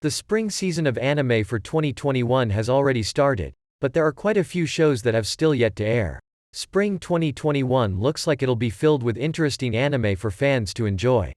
The spring season of anime for 2021 has already started, but there are quite a few shows that have still yet to air. Spring 2021 looks like it'll be filled with interesting anime for fans to enjoy.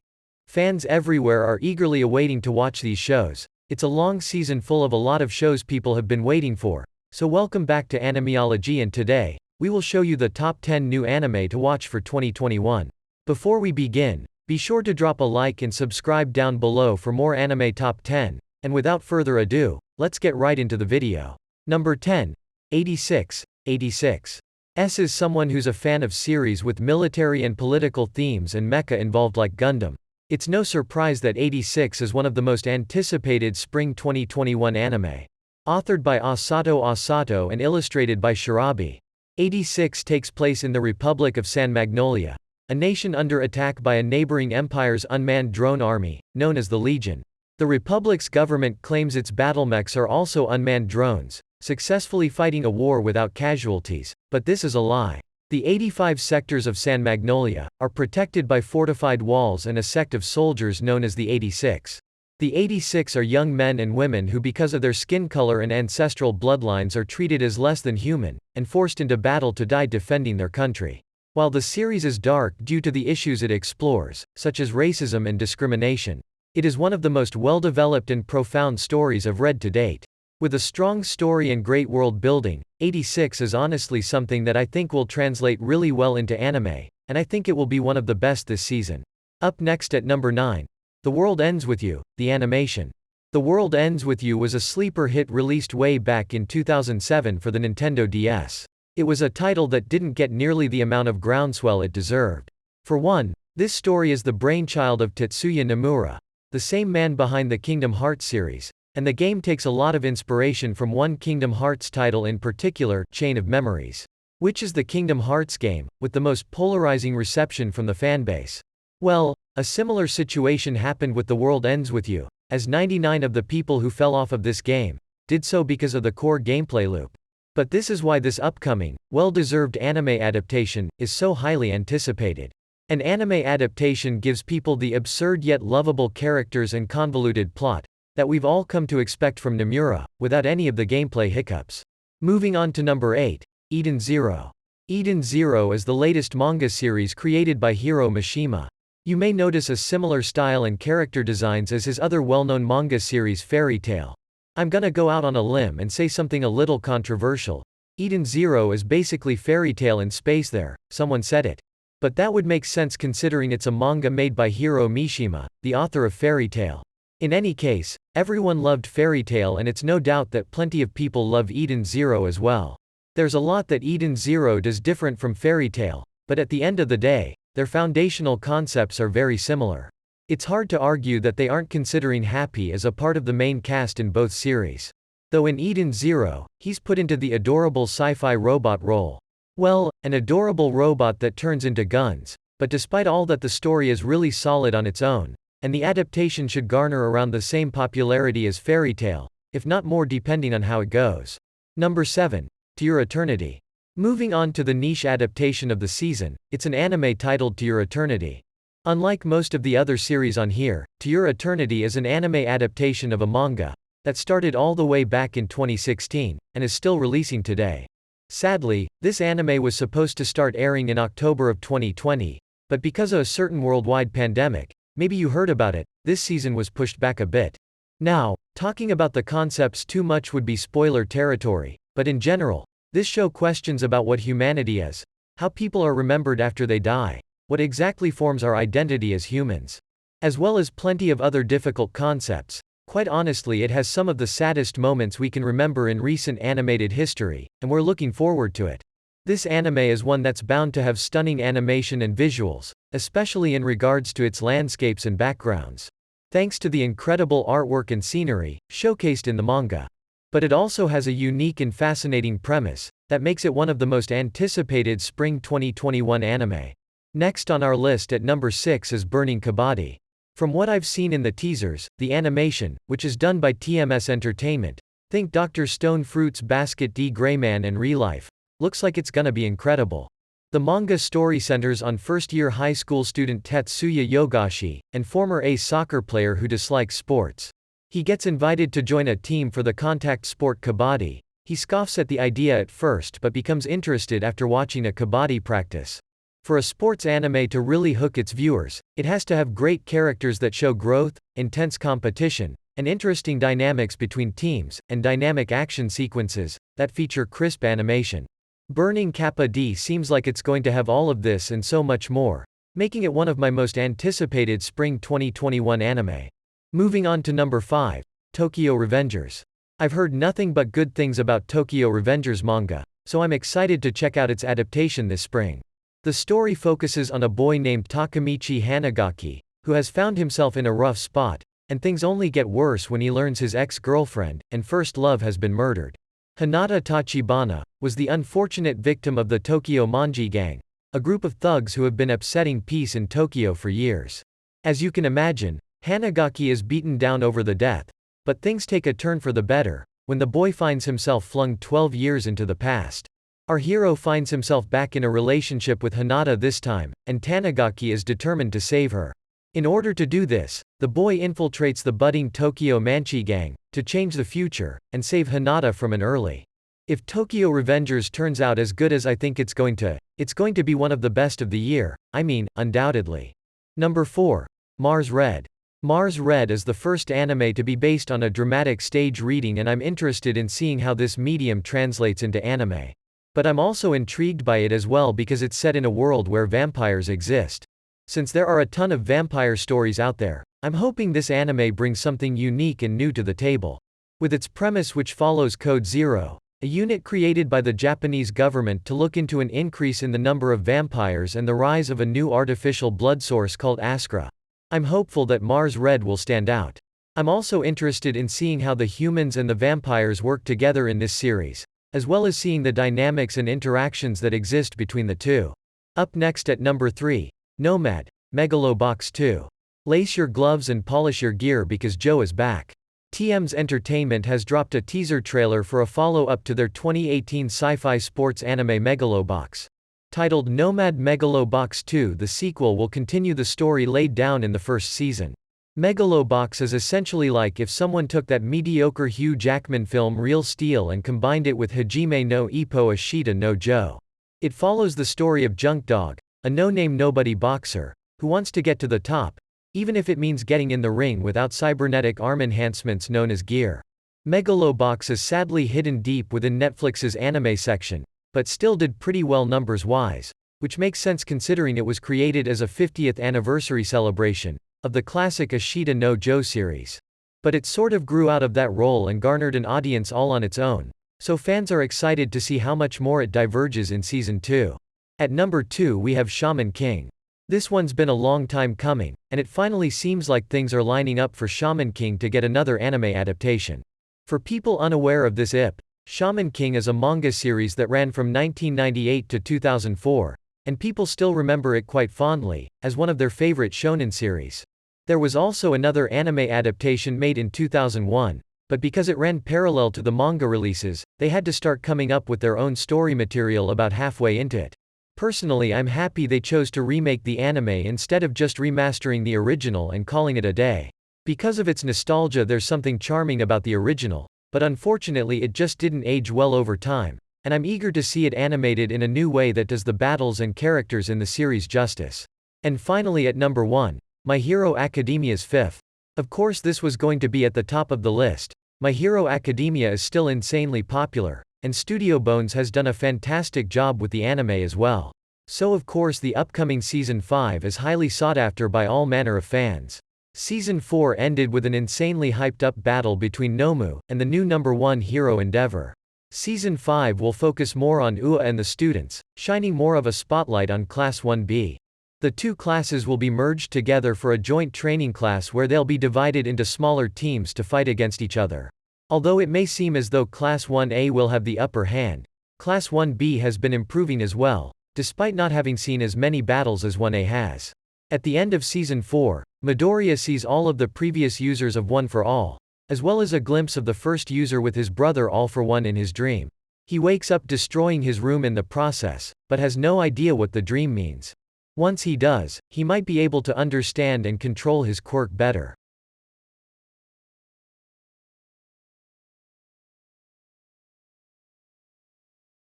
Fans everywhere are eagerly awaiting to watch these shows. It's a long season full of a lot of shows people have been waiting for. So welcome back to Animeology, and today, we will show you the top 10 new anime to watch for 2021. Before we begin, be sure to drop a like and subscribe down below for more anime top 10. And without further ado, let's get right into the video. Number 10. 86. 86. S is someone who's a fan of series with military and political themes and mecha involved like Gundam. It's no surprise that 86 is one of the most anticipated spring 2021 anime. Authored by Asato Asato and illustrated by Shirabi. 86 takes place in the Republic of San Magnolia, a nation under attack by a neighboring empire's unmanned drone army, known as the Legion. The Republic's government claims its battlemechs are also unmanned drones, successfully fighting a war without casualties, but this is a lie. The 85 sectors of San Magnolia are protected by fortified walls and a sect of soldiers known as the 86. The 86 are young men and women who, because of their skin color and ancestral bloodlines, are treated as less than human, and forced into battle to die defending their country. While the series is dark due to the issues it explores, such as racism and discrimination, it is one of the most well-developed and profound stories I've read to date. With a strong story and great world building, 86 is honestly something that I think will translate really well into anime, and I think it will be one of the best this season. Up next at number 9. The World Ends With You, the animation. The World Ends With You was a sleeper hit released way back in 2007 for the Nintendo DS. It was a title that didn't get nearly the amount of groundswell it deserved. For one, this story is the brainchild of Tetsuya Nomura, the same man behind the Kingdom Hearts series, and the game takes a lot of inspiration from one Kingdom Hearts title in particular, Chain of Memories, which is the Kingdom Hearts game with the most polarizing reception from the fanbase. Well, a similar situation happened with The World Ends With You, as 99 of the people who fell off of this game did so because of the core gameplay loop. But this is why this upcoming, well-deserved anime adaptation is so highly anticipated. An anime adaptation gives people the absurd yet lovable characters and convoluted plot that we've all come to expect from Nomura, without any of the gameplay hiccups. Moving on to number 8. Eden Zero. Eden Zero is the latest manga series created by Hiro Mishima. You may notice a similar style and character designs as his other well-known manga series Fairy Tail. I'm gonna go out on a limb and say something a little controversial. Eden Zero is basically Fairy Tail in space there, someone said it. But that would make sense considering it's a manga made by Hiro Mishima, the author of Fairy Tail. In any case, everyone loved Fairy Tail, and it's no doubt that plenty of people love Eden Zero as well. There's a lot that Eden Zero does different from Fairy Tail, but at the end of the day, their foundational concepts are very similar. It's hard to argue that they aren't considering Happy as a part of the main cast in both series. Though in Eden Zero, he's put into the adorable sci-fi robot role. Well, an adorable robot that turns into guns, but despite all that, the story is really solid on its own, and the adaptation should garner around the same popularity as Fairy Tail, if not more depending on how it goes. Number 7. To Your Eternity. Moving on to the niche adaptation of the season, it's an anime titled To Your Eternity. Unlike most of the other series on here, To Your Eternity is an anime adaptation of a manga that started all the way back in 2016, and is still releasing today. Sadly, this anime was supposed to start airing in October of 2020, but because of a certain worldwide pandemic, maybe you heard about it, this season was pushed back a bit. Now, talking about the concepts too much would be spoiler territory, but in general, this show questions about what humanity is, how people are remembered after they die, what exactly forms our identity as humans, as well as plenty of other difficult concepts. Quite honestly, it has some of the saddest moments we can remember in recent animated history, and we're looking forward to it. This anime is one that's bound to have stunning animation and visuals, especially in regards to its landscapes and backgrounds, thanks to the incredible artwork and scenery showcased in the manga. But it also has a unique and fascinating premise that makes it one of the most anticipated spring 2021 anime. Next on our list at number 6 is Burning Kabaddi. From what I've seen in the teasers, the animation, which is done by TMS Entertainment, think Dr. Stone Fruit's Basket D Greyman and Relife, looks like it's gonna be incredible. The manga story centers on first-year high school student Tetsuya Yogashi, and former ace soccer player who dislikes sports. He gets invited to join a team for the contact sport kabaddi. He scoffs at the idea at first but becomes interested after watching a kabaddi practice. For a sports anime to really hook its viewers, it has to have great characters that show growth, intense competition, and interesting dynamics between teams, and dynamic action sequences that feature crisp animation. Burning Kappa D seems like it's going to have all of this and so much more, making it one of my most anticipated spring 2021 anime. Moving on to number 5, Tokyo Revengers. I've heard nothing but good things about Tokyo Revengers manga, so I'm excited to check out its adaptation this spring. The story focuses on a boy named Takemichi Hanagaki, who has found himself in a rough spot, and things only get worse when he learns his ex-girlfriend and first love has been murdered. Hinata Tachibana was the unfortunate victim of the Tokyo Manji Gang, a group of thugs who have been upsetting peace in Tokyo for years. As you can imagine, Hanagaki is beaten down over the death, but things take a turn for the better when the boy finds himself flung 12 years into the past. Our hero finds himself back in a relationship with Hinata this time, and Tanigaki is determined to save her. In order to do this, the boy infiltrates the budding Tokyo Manji Gang to change the future and save Hinata from an early. If Tokyo Revengers turns out as good as I think it's going to be one of the best of the year, undoubtedly. Number 4. Mars Red. Mars Red is the first anime to be based on a dramatic stage reading, and I'm interested in seeing how this medium translates into anime. But I'm also intrigued by it as well because it's set in a world where vampires exist. Since there are a ton of vampire stories out there, I'm hoping this anime brings something unique and new to the table. With its premise, which follows Code Zero, a unit created by the Japanese government to look into an increase in the number of vampires and the rise of a new artificial blood source called Askra, I'm hopeful that Mars Red will stand out. I'm also interested in seeing how the humans and the vampires work together in this series, as well as seeing the dynamics and interactions that exist between the two. Up next at number 3, Nomad, Megalobox 2. Lace your gloves and polish your gear because Joe is back. TM's Entertainment has dropped a teaser trailer for a follow-up to their 2018 sci-fi sports anime Megalobox. Titled Nomad Megalobox 2, the sequel will continue the story laid down in the first season. Megalobox is essentially like if someone took that mediocre Hugh Jackman film Real Steel and combined it with Hajime no Ippo Ashita no Joe. It follows the story of Junk Dog, a no-name nobody boxer, who wants to get to the top, even if it means getting in the ring without cybernetic arm enhancements known as gear. Megalobox is sadly hidden deep within Netflix's anime section, but still did pretty well numbers-wise, which makes sense considering it was created as a 50th anniversary celebration of the classic Ashita no Joe series. But it sort of grew out of that role and garnered an audience all on its own, so fans are excited to see how much more it diverges in Season 2. At number 2 we have Shaman King. This one's been a long time coming, and it finally seems like things are lining up for Shaman King to get another anime adaptation. For people unaware of this IP, Shaman King is a manga series that ran from 1998 to 2004, and people still remember it quite fondly, as one of their favorite shonen series. There was also another anime adaptation made in 2001, but because it ran parallel to the manga releases, they had to start coming up with their own story material about halfway into it. Personally, I'm happy they chose to remake the anime instead of just remastering the original and calling it a day. Because of its nostalgia, there's something charming about the original, but unfortunately it just didn't age well over time, and I'm eager to see it animated in a new way that does the battles and characters in the series justice. And finally at number 1, My Hero Academia's 5th. Of course this was going to be at the top of the list. My Hero Academia is still insanely popular, and Studio Bones has done a fantastic job with the anime as well. So of course the upcoming Season 5 is highly sought after by all manner of fans. Season 4 ended with an insanely hyped up battle between Nomu and the new number 1 hero Endeavor. Season 5 will focus more on UA and the students, shining more of a spotlight on Class 1B. The two classes will be merged together for a joint training class where they'll be divided into smaller teams to fight against each other. Although it may seem as though Class 1A will have the upper hand, Class 1B has been improving as well, despite not having seen as many battles as 1A has. At the end of Season 4, Midoriya sees all of the previous users of One for All, as well as a glimpse of the first user with his brother All for One in his dream. He wakes up destroying his room in the process, but has no idea what the dream means. Once he does, he might be able to understand and control his quirk better.